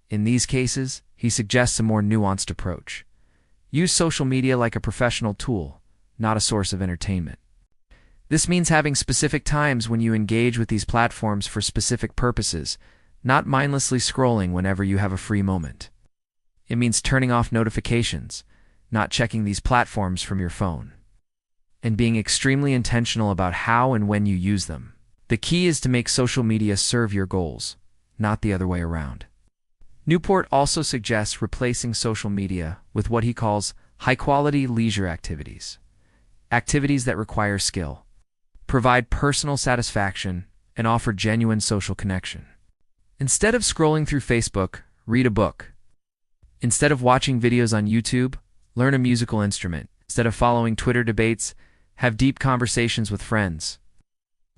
S1: In these cases, he suggests a more nuanced approach. Use social media like a professional tool, not a source of entertainment. This means having specific times when you engage with these platforms for specific purposes, not mindlessly scrolling whenever you have a free moment. It means turning off notifications, not checking these platforms from your phone, and being extremely intentional about how and when you use them. The key is to make social media serve your goals, not the other way around. Newport also suggests replacing social media with what he calls high-quality leisure activities. Activities that require skill, provide personal satisfaction, and offer genuine social connection. Instead of scrolling through Facebook, read a book. Instead of watching videos on YouTube, learn a musical instrument. Instead of following Twitter debates, have deep conversations with friends.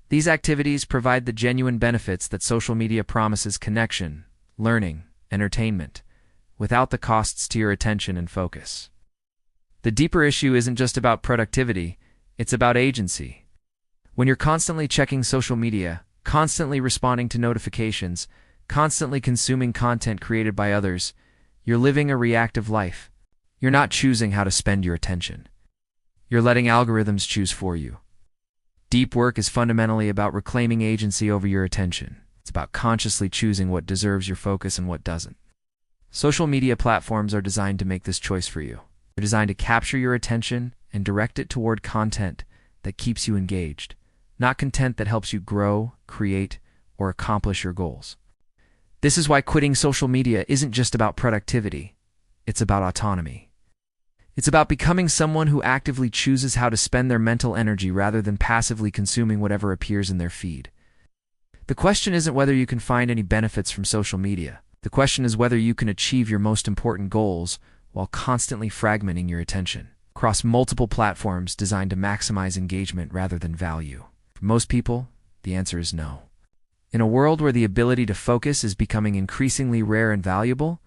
S1: These activities provide the genuine benefits that social media promises: connection, learning, entertainment, without the costs to your attention and focus. The deeper issue isn't just about productivity, it's about agency. When you're constantly checking social media, constantly responding to notifications, constantly consuming content created by others, you're living a reactive life. You're not choosing how to spend your attention. You're letting algorithms choose for you. Deep work is fundamentally about reclaiming agency over your attention. It's about consciously choosing what deserves your focus and what doesn't. Social media platforms are designed to make this choice for you. They're designed to capture your attention and direct it toward content that keeps you engaged, not content that helps you grow, create, or accomplish your goals. This is why quitting social media isn't just about productivity. It's about autonomy. It's about becoming someone who actively chooses how to spend their mental energy rather than passively consuming whatever appears in their feed. The question isn't whether you can find any benefits from social media. The question is whether you can achieve your most important goals while constantly fragmenting your attention across multiple platforms designed to maximize engagement rather than value. For most people, the answer is no. In a world where the ability to focus is becoming increasingly rare and valuable,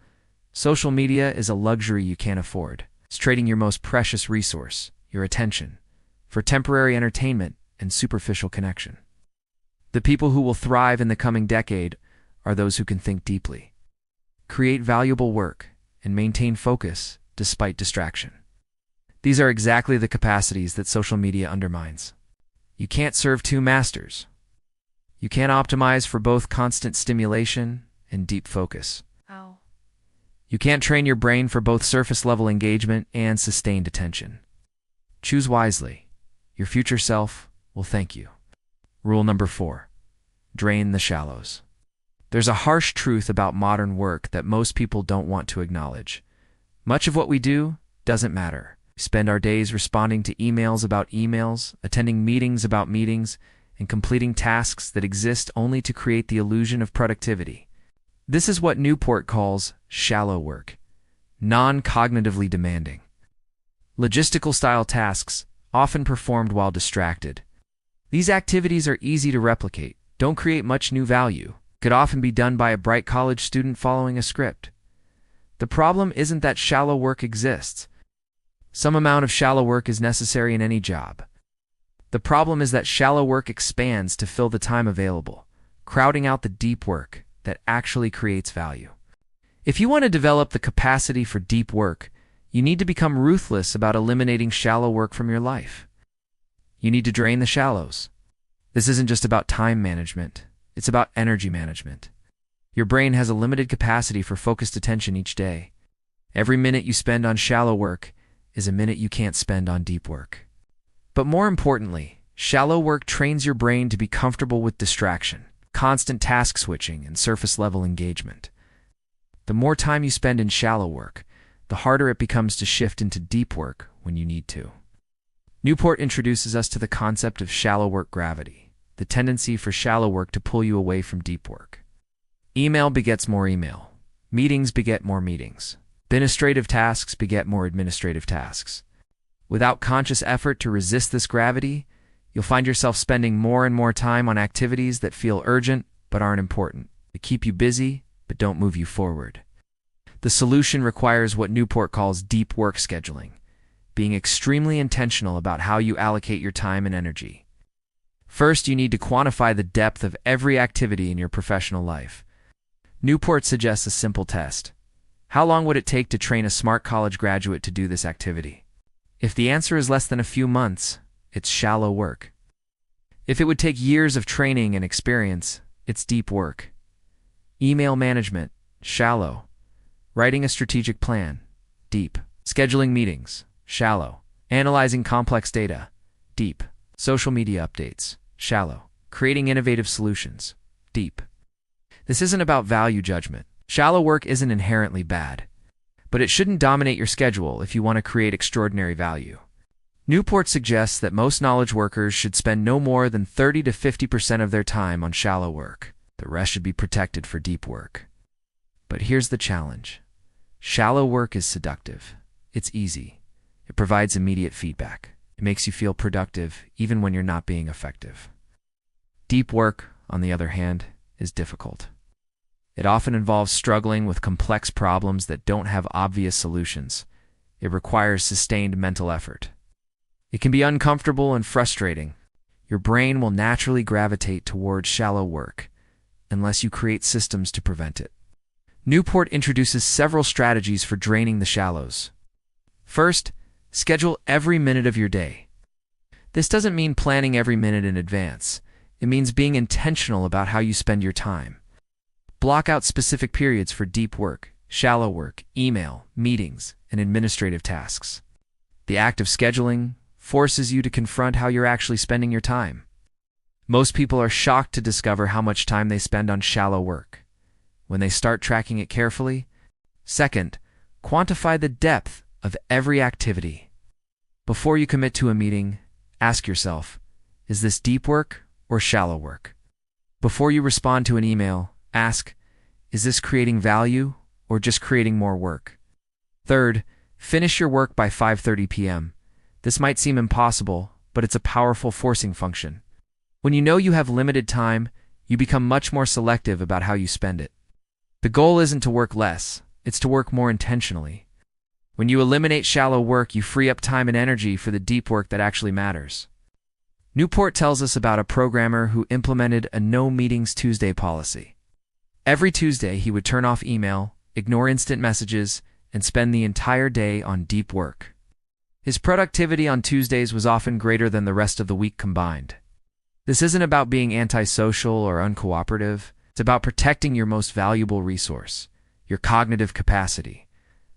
S1: social media is a luxury you can't afford. It's trading your most precious resource, your attention, for temporary entertainment and superficial connection. The people who will thrive in the coming decade are those who can think deeply, create valuable work, and maintain focus despite distraction. These are exactly the capacities that social media undermines. You can't serve two masters. You can't optimize for both constant stimulation and deep focus.
S2: Ow.
S1: You can't train your brain for both surface-level engagement and sustained attention. Choose wisely. Your future self will thank you. Rule number 4. Drain the shallows. There's a harsh truth about modern work that most people don't want to acknowledge. Much of what we do doesn't matter. We spend our days responding to emails about emails, attending meetings about meetings, and completing tasks that exist only to create the illusion of productivity. This is what Newport calls shallow work, non-cognitively demanding. Logistical-style tasks, often performed while distracted. These activities are easy to replicate, don't create much new value, could often be done by a bright college student following a script. The problem isn't that shallow work exists. Some amount of shallow work is necessary in any job. The problem is that shallow work expands to fill the time available, crowding out the deep work that actually creates value. If you want to develop the capacity for deep work, you need to become ruthless about eliminating shallow work from your life. You need to drain the shallows. This isn't just about time management, it's about energy management. Your brain has a limited capacity for focused attention each day. Every minute you spend on shallow work is a minute you can't spend on deep work. But more importantly, shallow work trains your brain to be comfortable with distraction, constant task switching, and surface-level engagement. The more time you spend in shallow work, the harder it becomes to shift into deep work when you need to. Newport introduces us to the concept of shallow work gravity, the tendency for shallow work to pull you away from deep work. Email begets more email. Meetings beget more meetings. Administrative tasks beget more administrative tasks. Without conscious effort to resist this gravity, you'll find yourself spending more and more time on activities that feel urgent but aren't important, that keep you busy but don't move you forward. The solution requires what Newport calls deep work scheduling, being extremely intentional about how you allocate your time and energy. First, you need to quantify the depth of every activity in your professional life. Newport suggests a simple test. How long would it take to train a smart college graduate to do this activity? If the answer is less than a few months, it's shallow work. If it would take years of training and experience, it's deep work. Email management, shallow. Writing a strategic plan, deep. Scheduling meetings, shallow. Analyzing complex data, deep. Social media updates, shallow. Creating innovative solutions, deep. This isn't about value judgment. Shallow work isn't inherently bad, but it shouldn't dominate your schedule if you want to create extraordinary value. Newport suggests that most knowledge workers should spend no more than 30 to 50% of their time on shallow work. The rest should be protected for deep work. But here's the challenge. Shallow work is seductive. It's easy. It provides immediate feedback. It makes you feel productive even when you're not being effective. Deep work, on the other hand, is difficult. It often involves struggling with complex problems that don't have obvious solutions. It requires sustained mental effort. It can be uncomfortable and frustrating. Your brain will naturally gravitate towards shallow work unless you create systems to prevent it. Newport introduces several strategies for draining the shallows. First, schedule every minute of your day. This doesn't mean planning every minute in advance. It means being intentional about how you spend your time. Block out specific periods for deep work, shallow work, email, meetings, and administrative tasks. The act of scheduling forces you to confront how you're actually spending your time. Most people are shocked to discover how much time they spend on shallow work when they start tracking it carefully. Second, quantify the depth of every activity. Before you commit to a meeting, ask yourself, is this deep work or shallow work? Before you respond to an email, ask, is this creating value or just creating more work? Third, finish your work by 5:30 p.m. This might seem impossible, but it's a powerful forcing function. When you know you have limited time, you become much more selective about how you spend it. The goal isn't to work less, it's to work more intentionally. When you eliminate shallow work, you free up time and energy for the deep work that actually matters. Newport tells us about a programmer who implemented a no meetings Tuesday policy. Every Tuesday, he would turn off email, ignore instant messages, and spend the entire day on deep work. His productivity on Tuesdays was often greater than the rest of the week combined. This isn't about being antisocial or uncooperative. It's about protecting your most valuable resource, your cognitive capacity,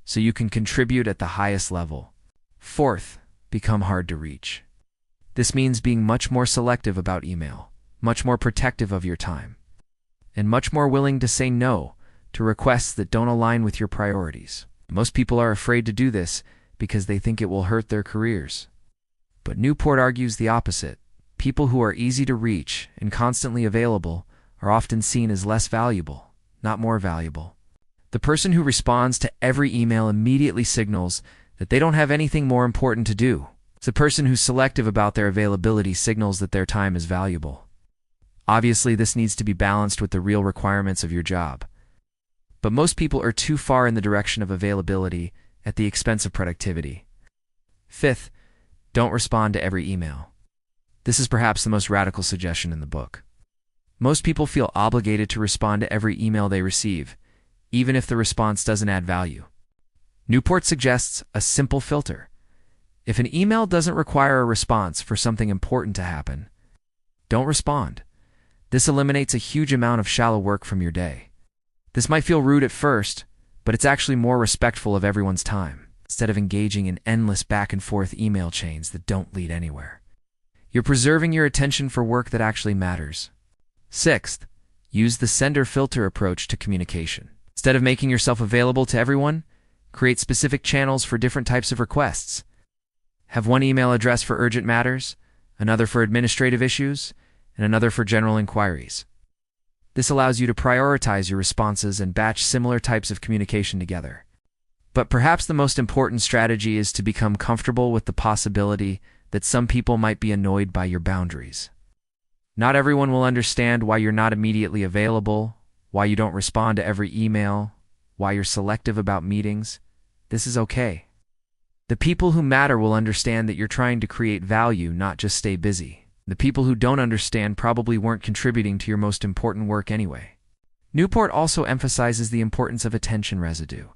S1: so you can contribute at the highest level. Fourth, become hard to reach. This means being much more selective about email, much more protective of your time, and much more willing to say no to requests that don't align with your priorities. Most people are afraid to do this because they think it will hurt their careers. But Newport argues the opposite. People who are easy to reach and constantly available are often seen as less valuable, not more valuable. The person who responds to every email immediately signals that they don't have anything more important to do. The person who's selective about their availability signals that their time is valuable. Obviously, this needs to be balanced with the real requirements of your job. But most people are too far in the direction of availability at the expense of productivity. Fifth, don't respond to every email. This is perhaps the most radical suggestion in the book. Most people feel obligated to respond to every email they receive, even if the response doesn't add value. Newport suggests a simple filter. If an email doesn't require a response for something important to happen, don't respond. This eliminates a huge amount of shallow work from your day. This might feel rude at first, but it's actually more respectful of everyone's time, instead of engaging in endless back-and-forth email chains that don't lead anywhere. You're preserving your attention for work that actually matters. Sixth, use the sender filter approach to communication. Instead of making yourself available to everyone, create specific channels for different types of requests. Have one email address for urgent matters, another for administrative issues, and another for general inquiries. This allows you to prioritize your responses and batch similar types of communication together. But perhaps the most important strategy is to become comfortable with the possibility that some people might be annoyed by your boundaries. Not everyone will understand why you're not immediately available, why you don't respond to every email, why you're selective about meetings. This is okay. The people who matter will understand that you're trying to create value, not just stay busy. The people who don't understand probably weren't contributing to your most important work anyway. Newport also emphasizes the importance of attention residue,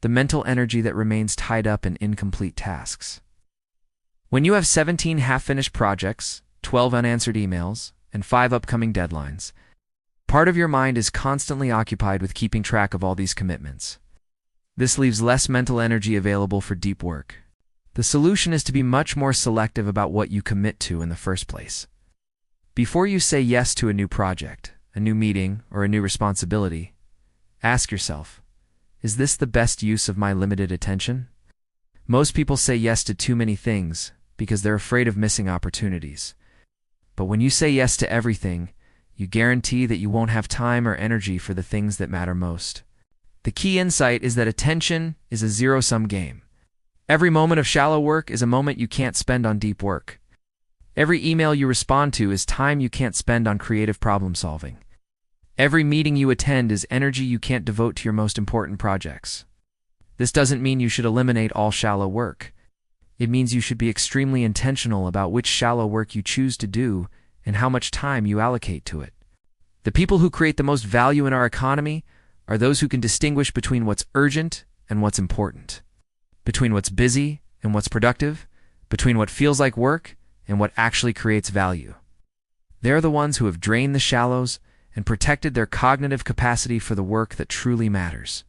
S1: the mental energy that remains tied up in incomplete tasks. When you have 17 half-finished projects, 12 unanswered emails, and 5 upcoming deadlines, Part of your mind is constantly occupied with keeping track of all these commitments. This leaves less mental energy available for deep work. The solution is to be much more selective about what you commit to in the first place. Before you say yes to a new project, a new meeting, or a new responsibility, ask yourself, is this the best use of my limited attention? Most people say yes to too many things because they're afraid of missing opportunities. But when you say yes to everything, you guarantee that you won't have time or energy for the things that matter most. The key insight is that attention is a zero-sum game. Every moment of shallow work is a moment you can't spend on deep work. Every email you respond to is time you can't spend on creative problem solving. Every meeting you attend is energy you can't devote to your most important projects. This doesn't mean you should eliminate all shallow work. It means you should be extremely intentional about which shallow work you choose to do and how much time you allocate to it. The people who create the most value in our economy are those who can distinguish between what's urgent and what's important, between what's busy and what's productive, between what feels like work and what actually creates value. They're the ones who have drained the shallows and protected their cognitive capacity for the work that truly matters.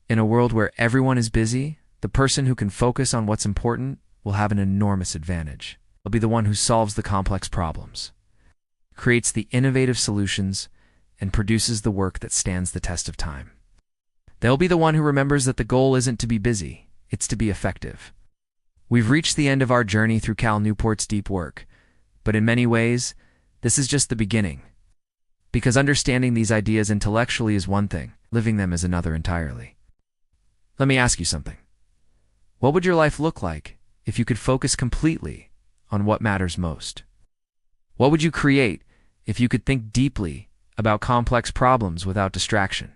S1: In a world where everyone is busy, the person who can focus on what's important will have an enormous advantage. They'll be the one who solves the complex problems, creates the innovative solutions, and produces the work that stands the test of time. They'll be the one who remembers that the goal isn't to be busy, it's to be effective. We've reached the end of our journey through Cal Newport's deep work, but in many ways, this is just the beginning. Because understanding these ideas intellectually is one thing, living them is another entirely. Let me ask you something. What would your life look like if you could focus completely on what matters most? What would you create if you could think deeply about complex problems without distraction?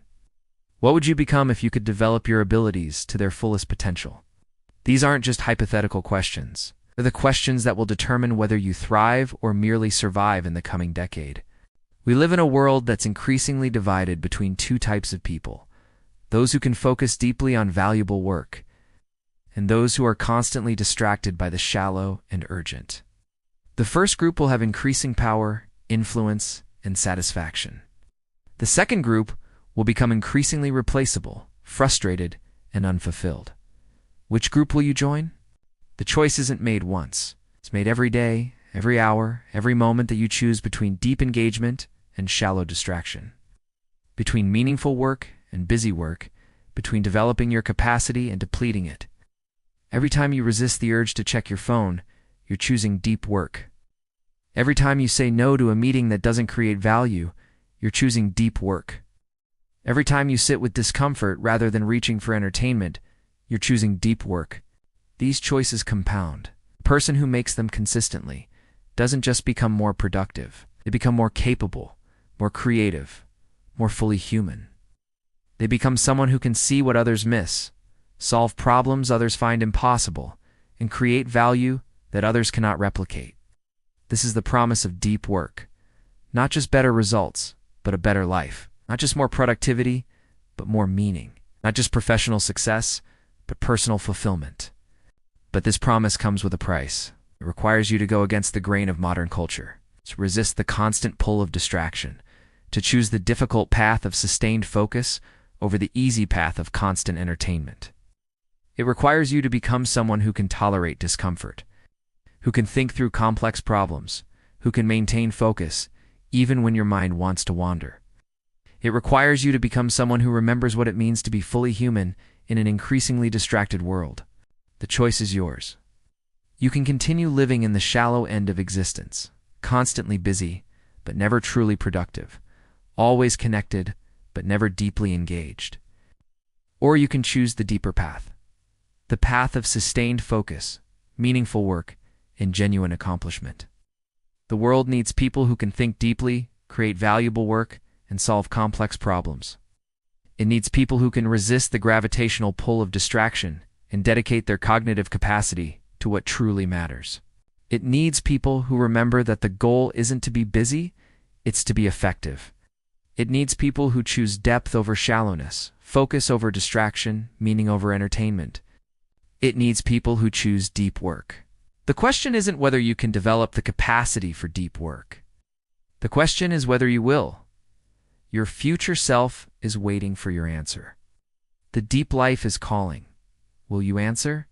S1: What would you become if you could develop your abilities to their fullest potential? These aren't just hypothetical questions. They're the questions that will determine whether you thrive or merely survive in the coming decade. We live in a world that's increasingly divided between two types of people: those who can focus deeply on valuable work, and those who are constantly distracted by the shallow and urgent. The first group will have increasing power, influence, and satisfaction. The second group will become increasingly replaceable, frustrated, and unfulfilled. Which group will you join? The choice isn't made once. It's made every day, every hour, every moment that you choose between deep engagement and shallow distraction, between meaningful work and busy work, between developing your capacity and depleting it. Every time you resist the urge to check your phone, you're choosing deep work. Every time you say no to a meeting that doesn't create value, you're choosing deep work. Every time you sit with discomfort rather than reaching for entertainment, you're choosing deep work. These choices compound. The person who makes them consistently doesn't just become more productive. They become more capable, more creative, more fully human. They become someone who can see what others miss, solve problems others find impossible, and create value that others cannot replicate. This is the promise of deep work. Not just better results, but a better life. Not just more productivity, but more meaning. Not just professional success, but personal fulfillment. But this promise comes with a price. It requires you to go against the grain of modern culture, to resist the constant pull of distraction, to choose the difficult path of sustained focus over the easy path of constant entertainment. It requires you to become someone who can tolerate discomfort, who can think through complex problems, who can maintain focus even when your mind wants to wander. It requires you to become someone who remembers what it means to be fully human in an increasingly distracted world. The choice is yours. You can continue living in the shallow end of existence, constantly busy, but never truly productive, always connected, but never deeply engaged. Or you can choose the deeper path, the path of sustained focus, meaningful work, and genuine accomplishment. The world needs people who can think deeply, create valuable work, and solve complex problems. It needs people who can resist the gravitational pull of distraction and dedicate their cognitive capacity to what truly matters. It needs people who remember that the goal isn't to be busy, it's to be effective. It needs people who choose depth over shallowness, focus over distraction, meaning over entertainment. It needs people who choose deep work. The question isn't whether you can develop the capacity for deep work. The question is whether you will. Your future self is waiting for your answer. The deep life is calling. Will you answer?